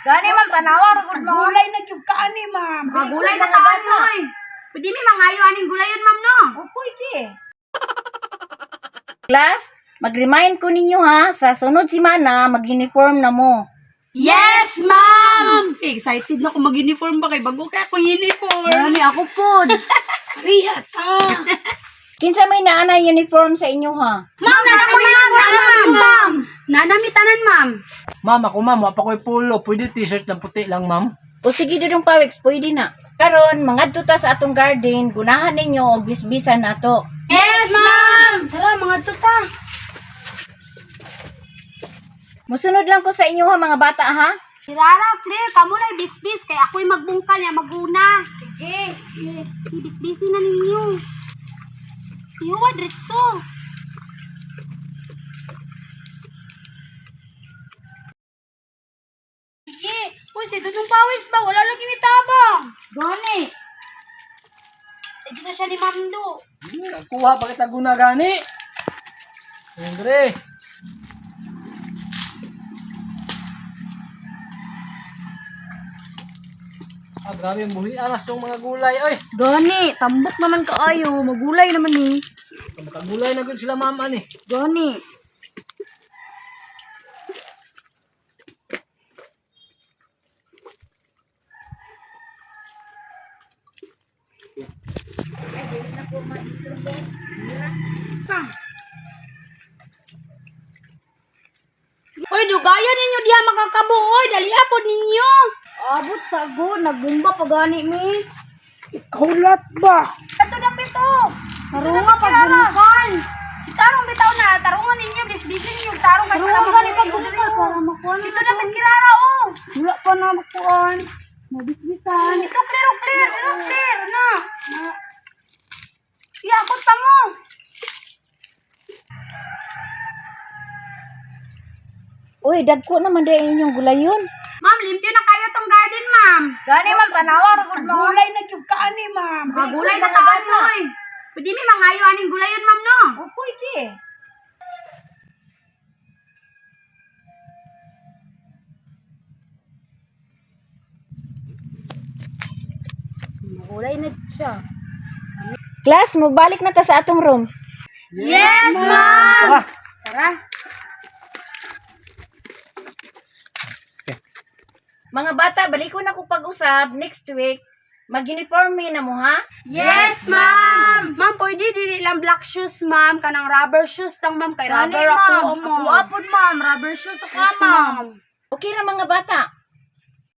Gani ma'am, tanawa ra gud ma'am. Gulay na gyud kaani, ma'am. Gulay na taan mo eh. Pwede mi mangayo aning gulayon ma'am no. O pwede. Class, mag-remind ko ninyo ha, sa sunod simana, mag-uniform na mo. Yes, ma'am! Excited na ako mag-uniform ba kay bago kaya akong uniform. Gani ako pod. Riha ta. Kinsa may naana uniform sa inyo ha? Ma'am, ma'am! Nanamitanan, ma'am. Ma'am, ako ma'am, wapa ko'y polo. Pwede t-shirt na puti lang, ma'am. O sige dudong pawiks, pwede na. Karon, mga ta sa atong garden, gunahan ninyo og bisbisan nato. Yes, ma'am! Tara, mga tuta. Musunod lang ko sa inyo ha, mga bata ha. Rara, Claire, kamo na bisbis kay ako'y magbungkal niya maguna. Sige. Ibisbisin na ninyo. Iwa, dretso. Sige. Uy, si Dudong Pawis ba? Wala lagi ni Tabang. Gani. Hindi na siya ni Mamdo. Kuha, bakit ako na gani? Andre. Grabe yung buhi. Alas ng mga gulay. Ay, Gani, tambok naman kaayo, magulay naman ni. makagulay na gud sila mama ni. Gani. Uy, dugayan ninyo diha makakabuoy. Dali apod ninyo. Abot sa go, nagbumba pa gani mi. Kaulat ba? Ito na pito. Tarunga pagbungkal. Tarong bitaw na. Tarungan ninyo. Bisbisin ninyo. Tarong kay para Tarunga ni magbungkal. pagbungkal para makuha. Ito na kirara oh. Wala pa na makuhaan. Mabisbisan. Ito clear. Na. Iabot pa mo. Uy, dagko naman din inyong gulayon. Ma'am, limpyo na kayo tong garden, ma'am. Gani ma'am, tanawa ra gud ma'am. Gulay na gyud kaani, ma'am. Gulay na taan mo eh. Pwede mi mangayo aning gulayon, ma'am no. O pwede. Gulay na siya. Class, magbalik na ta sa atong room. Yes, ma'am. Tara. Mga bata, balik ko na ko pag-usab next week. Mag-uniform na mo ha? Yes, ma'am. Ma'am, pwede dili lang black shoes, ma'am. Kanang rubber shoes lang, ma'am. Kay rubber ako, ma'am. Ako apod ma'am, rubber shoes ako Yes, ma'am. Okay ra mga bata.